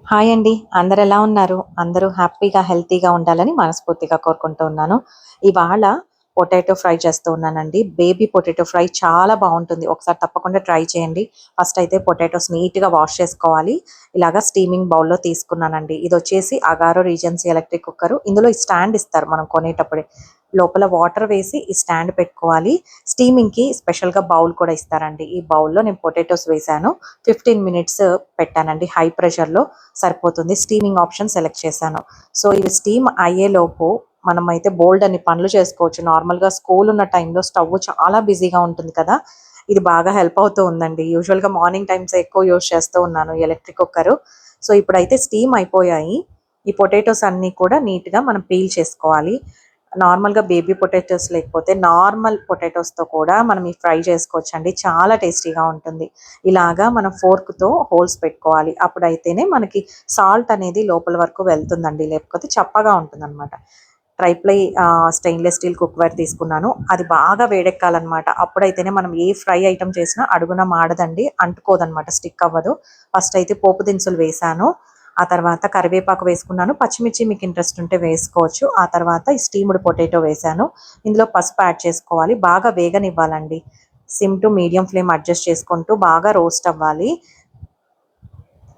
Hi అండి. అందరూ ఎలా ఉన్నారు? అందరూ హ్యాపీగా, హెల్తీగా ఉండాలని మనస్ఫూర్తిగా కోరుకుంటూ ఉన్నాను. ఇవాళ పొటాటో ఫ్రై చేస్తూ ఉన్నానండి. బేబీ పొటాటో ఫ్రై చాలా బావుంటుంది. ఒకసారి తప్పకుండా ట్రై చేయండి. ఫస్ట్ అయితే పొటాటోస్ నీట్‌గా వాష్ చేసుకోవాలి. ఇలాగా స్టీమింగ్ బౌల్‌లో తీసుకున్నానండి. ఇదొచ్చేసి అగారో రీజెన్సీ ఎలక్ట్రిక్ కుక్కరు. ఇందులో ఈ స్టాండ్ ఇస్తారు మనం కొనేటప్పుడే. లోపల వాటర్ వేసి ఈ స్టాండ్ పెట్టుకోవాలి. స్టీమింగ్‌కి స్పెషల్‌గా బౌల్ కూడా ఇస్తారండి. ఈ బౌల్‌లో నేను పొటాటోస్ వేశాను. 15 మినిట్స్ పెట్టానండి హై ప్రెషర్‌లో. సరిపోతుంది. స్టీమింగ్ ఆప్షన్ సెలెక్ట్ చేశాను. సో, ఇవి స్టీమ్ అయ్యేలోపు మనమైతే బోలెడన్ని పనులు చేసుకోవచ్చు. నార్మల్‌గా స్కూల్ ఉన్న టైంలో స్టవ్ చాలా బిజీగా ఉంటుంది కదా! ఇది బాగా హెల్ప్ అవుతూ ఉందండి. యూజువల్‌గా మార్నింగ్ టైమ్స్ ఎక్కువ యూజ్ చేస్తూ ఉన్నాను ఎలక్ట్రిక్ కుక్కరు. సో, ఇప్పుడైతే స్టీమ్ అయిపోయాయి. ఈ పొటాటోస్ అన్నీ కూడా నీట్‌గా మనం పీల్ చేసుకోవాలి. నార్మల్‌గా బేబీ పొటాటోస్ లేకపోతే నార్మల్ పొటాటోస్‌తో కూడా మనం ఈ ఫ్రై చేసుకోవచ్చండి. చాలా టేస్టీగా ఉంటుంది. ఇలాగా మనం ఫోర్క్‌తో హోల్స్ పెట్టుకోవాలి. అప్పుడైతేనే మనకి సాల్ట్ అనేది లోపల వరకు వెళ్తుందండి. లేకపోతే చప్పగా ఉంటుందనమాట. స్టెయిన్‌లెస్ స్టీల్ కుక్‌వేర్ తీసుకున్నాను. అది బాగా వేడెక్కాలనమాట. అప్పుడైతేనే మనం ఏ ఫ్రై ఐటెమ్ చేసినా అడుగున మాడదండి. అంటుకోదనమాట. స్టిక్ అవ్వదు. ఫస్ట్ అయితే పోపు దినుసులు వేశాను. ఆ తర్వాత కరివేపాకు వేసుకున్నాను. పచ్చిమిర్చి మీకు ఇంట్రెస్ట్ ఉంటే వేసుకోవచ్చు. ఆ తర్వాత ఈ స్టీమ్డ్ పొటాటో వేశాను. ఇందులో పసుపు యాడ్ చేసుకోవాలి. బాగా వేగనివ్వాలండి. Sim to medium flame adjust చేసుకుంటూ బాగా రోస్ట్ అవ్వాలి.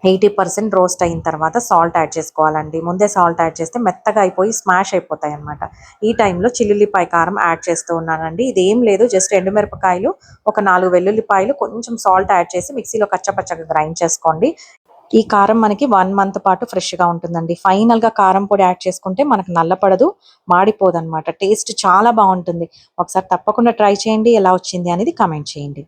80% రోస్ట్ అయిన తర్వాత సాల్ట్ యాడ్ చేసుకోవాలండి. ముందే సాల్ట్ యాడ్ చేస్తే మెత్తగా అయిపోయి స్మాష్ అయిపోతాయన్నమాట. ఈ టైంలో చిల్లుల్లిపాయ కారం యాడ్ చేస్తూ ఉన్నానండి. ఇదేం లేదు, జస్ట్ ఎండుమిరపకాయలు, ఒక 4 వెల్లుల్లిపాయలు, కొంచెం సాల్ట్ యాడ్ చేసి మిక్సీలో కచ్చపచ్చగా గ్రైండ్ చేసుకోండి. ఈ కారం మనకి 1 మంత్ పాటు ఫ్రెష్‌గా ఉంటుందండి. ఫైనల్‌గా కారం పొడి యాడ్ చేసుకుంటే మనకు నల్లపడదు, మాడిపోదనమాట. టేస్ట్ చాలా బావుంటుంది. ఒకసారి తప్పకుండా ట్రై చేయండి. ఎలా వచ్చింది అనేది కామెంట్ చేయండి.